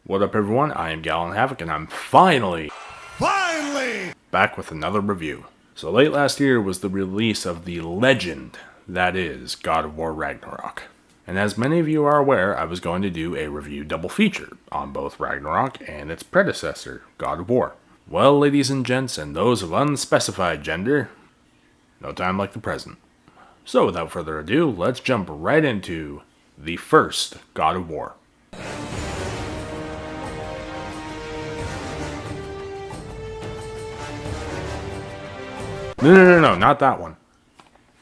What up everyone, I am Havoc and I'm finally back with another review. So late last year was the release of the legend that is God of War Ragnarok. And as many of you are aware, I was going to do a review double feature on both Ragnarok and its predecessor, God of War. Well, ladies and gents, and those of unspecified gender, no time like the present. So without further ado, let's jump right into the first God of War. No, not that one.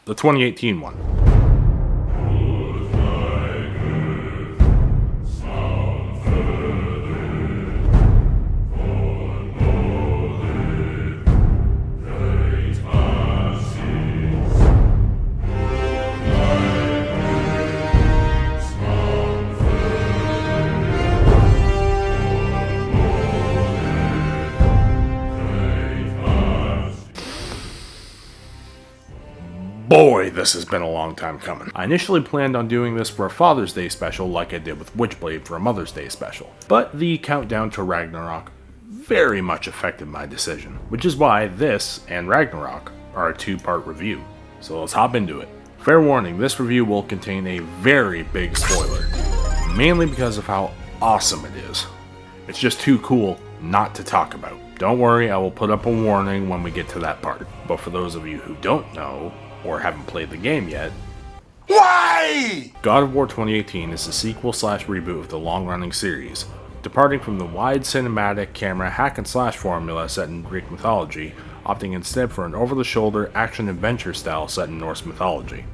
The 2018 one. Boy, this has been a long time coming. I initially planned on doing this for a Father's Day special like I did with Witchblade for a Mother's Day special, but the countdown to Ragnarok very much affected my decision, which is why this and Ragnarok are a two-part review. So let's hop into it. Fair warning, this review will contain a very big spoiler, mainly because of how awesome it is. It's just too cool not to talk about. Don't worry, I will put up a warning when we get to that part. But for those of you who don't know, or haven't played the game yet, why? God of War 2018 is a sequel/reboot of the long-running series, departing from the wide cinematic camera hack-and-slash formula set in Greek mythology, opting instead for an over-the-shoulder action-adventure style set in Norse mythology.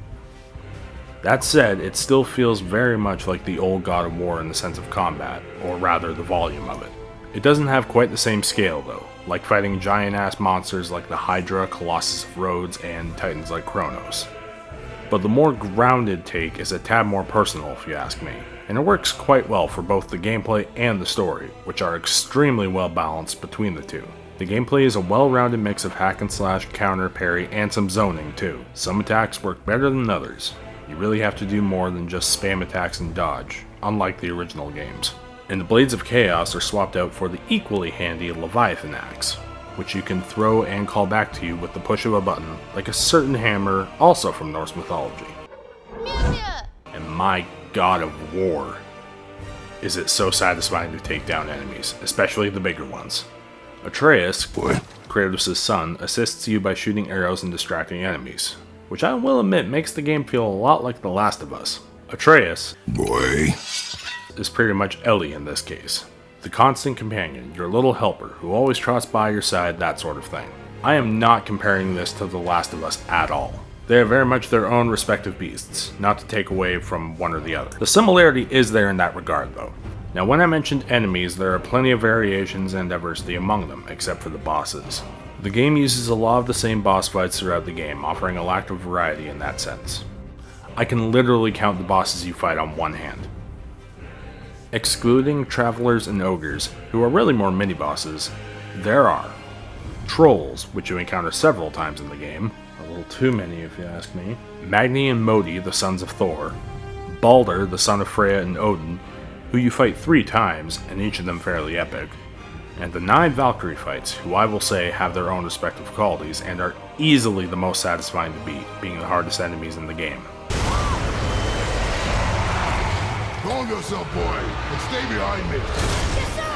That said, it still feels very much like the old God of War in the sense of combat, or rather the volume of it. It doesn't have quite the same scale though, like fighting giant-ass monsters like the Hydra, Colossus of Rhodes, and titans like Kronos. But the more grounded take is a tad more personal if you ask me, and it works quite well for both the gameplay and the story, which are extremely well balanced between the two. The gameplay is a well-rounded mix of hack and slash, counter, parry, and some zoning too. Some attacks work better than others. You really have to do more than just spam attacks and dodge, unlike the original games. And the Blades of Chaos are swapped out for the equally handy Leviathan Axe, which you can throw and call back to you with the push of a button, like a certain hammer also from Norse mythology. And my God of War, is it so satisfying to take down enemies, especially the bigger ones. Atreus, Kratos' son, assists you by shooting arrows and distracting enemies, which I will admit makes the game feel a lot like The Last of Us. Atreus is pretty much Ellie in this case. The constant companion, your little helper, who always trots by your side, that sort of thing. I am not comparing this to The Last of Us at all. They are very much their own respective beasts, not to take away from one or the other. The similarity is there in that regard though. Now when I mentioned enemies, there are plenty of variations and diversity among them, except for the bosses. The game uses a lot of the same boss fights throughout the game, offering a lack of variety in that sense. I can literally count the bosses you fight on one hand. Excluding travelers and ogres, who are really more mini-bosses, there are trolls, which you encounter several times in the game, a little too many if you ask me, Magni and Modi, the sons of Thor, Balder, the son of Freya and Odin, who you fight 3 times, and each of them fairly epic, and the 9 Valkyrie fights, who I will say have their own respective qualities and are easily the most satisfying to beat, being the hardest enemies in the game. Calm yourself, boy, and stay behind me. Yes, sir!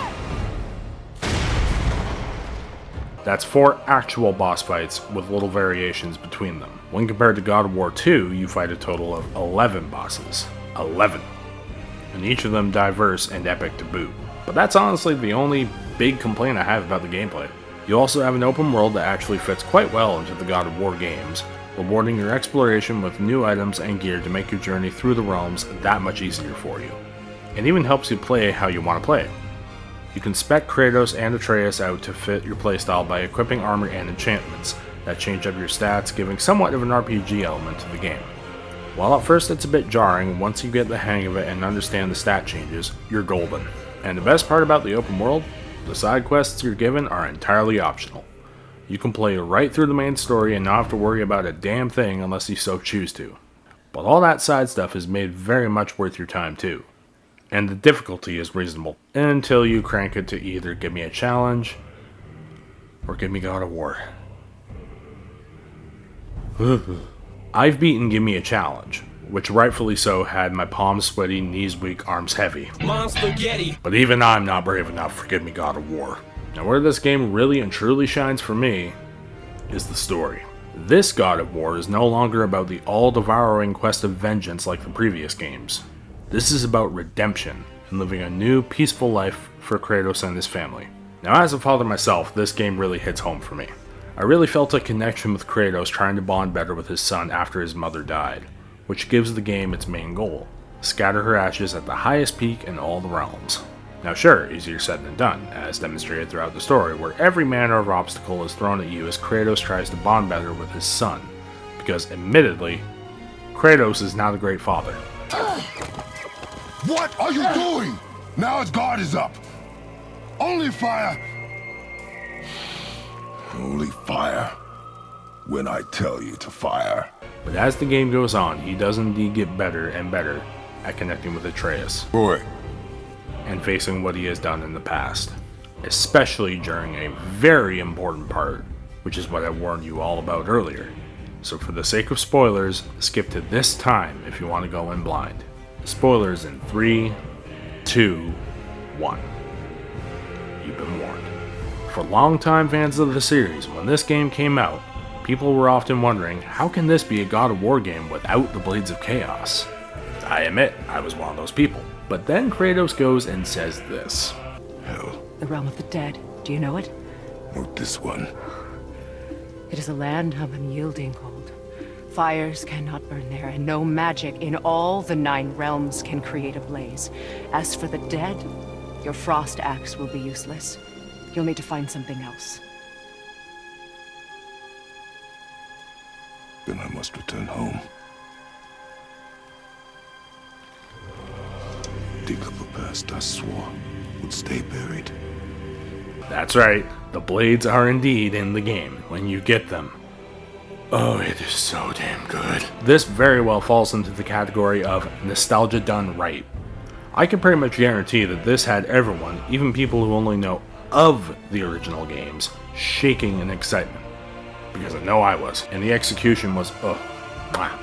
That's 4 actual boss fights with little variations between them. When compared to God of War 2, you fight a total of 11 bosses. 11. And each of them diverse and epic to boot. But that's honestly the only big complaint I have about the gameplay. You also have an open world that actually fits quite well into the God of War games, rewarding your exploration with new items and gear to make your journey through the realms that much easier for you. It even helps you play how you want to play. You can spec Kratos and Atreus out to fit your playstyle by equipping armor and enchantments that change up your stats, giving somewhat of an RPG element to the game. While at first it's a bit jarring, once you get the hang of it and understand the stat changes, you're golden. And the best part about the open world? The side quests you're given are entirely optional. You can play right through the main story and not have to worry about a damn thing unless you so choose to. But all that side stuff is made very much worth your time too. and the difficulty is reasonable until you crank it to either give me a challenge or give me God of War. I've beaten Give Me a Challenge, which rightfully so had my palms sweaty, knees weak, arms heavy. But even I'm not brave enough for Give Me God of War. Now where this game really and truly shines for me is the story. This God of War is no longer about the all-devouring quest of vengeance like the previous games. This is about redemption and living a new, peaceful life for Kratos and his family. Now as a father myself, this game really hits home for me. I really felt a connection with Kratos trying to bond better with his son after his mother died, which gives the game its main goal: scatter her ashes at the highest peak in all the realms. Now sure, easier said than done, as demonstrated throughout the story, where every manner of obstacle is thrown at you as Kratos tries to bond better with his son, because admittedly, Kratos is not a great father. What are you doing? Now his guard is up. Only fire. Only fire when I tell you to fire. But as the game goes on, he does indeed get better and better at connecting with Atreus. Boy. And facing what he has done in the past. Especially during a very important part, which is what I warned you all about earlier. So for the sake of spoilers, skip to this time if you want to go in blind. Spoilers in 3, 2, 1. You've been warned. For longtime fans of the series, when this game came out, people were often wondering, how can this be a God of War game without the Blades of Chaos? I admit, I was one of those people. But then Kratos goes and says this. Hell. The realm of the dead. Do you know it? Not this one. It is a land of unyielding cold. Fires cannot burn there, and no magic in all the 9 realms can create a blaze. As for the dead, your frost axe will be useless. You'll need to find something else. Then I must return home. Dig up a past I swore would stay buried. That's right, the blades are indeed in the game when you get them. Oh, it is so damn good. This very well falls into the category of nostalgia done right. I can pretty much guarantee that this had everyone, even people who only know of the original games, shaking in excitement. Because I know I was, and the execution was, mwah.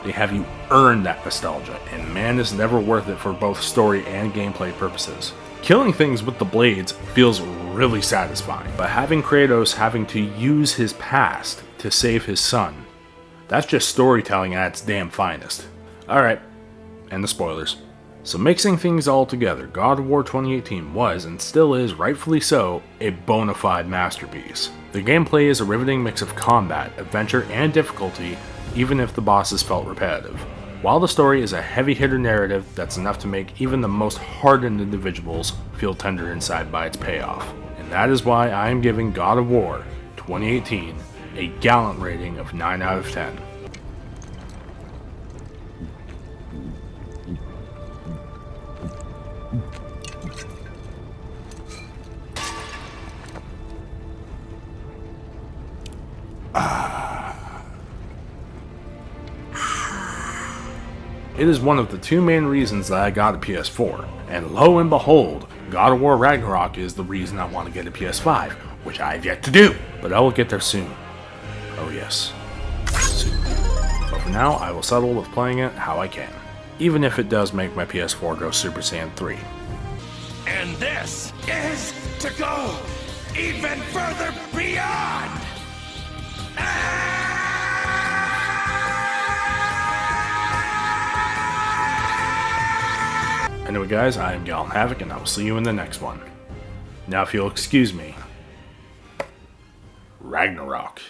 They have you earn that nostalgia, and man, is never worth it for both story and gameplay purposes. Killing things with the blades feels really satisfying, but having Kratos having to use his past to save his son, that's just storytelling at its damn finest. Alright, and the spoilers. So mixing things all together, God of War 2018 was, and still is rightfully so, a bona fide masterpiece. The gameplay is a riveting mix of combat, adventure, and difficulty, even if the bosses felt repetitive. While the story is a heavy-hitter narrative that's enough to make even the most hardened individuals feel tender inside by its payoff. And that is why I am giving God of War 2018 a gallant rating of 9 out of 10. It is one of the 2 main reasons that I got a PS4, and lo and behold, God of War Ragnarok is the reason I want to get a PS5, which I have yet to do, but I will get there soon. Oh yes, soon. But for now, I will settle with playing it how I can, even if it does make my PS4 go Super Saiyan 3. And this is to go even further beyond! Anyway guys, I am Havoc, and I will see you in the next one. Now if you'll excuse me, Ragnarok.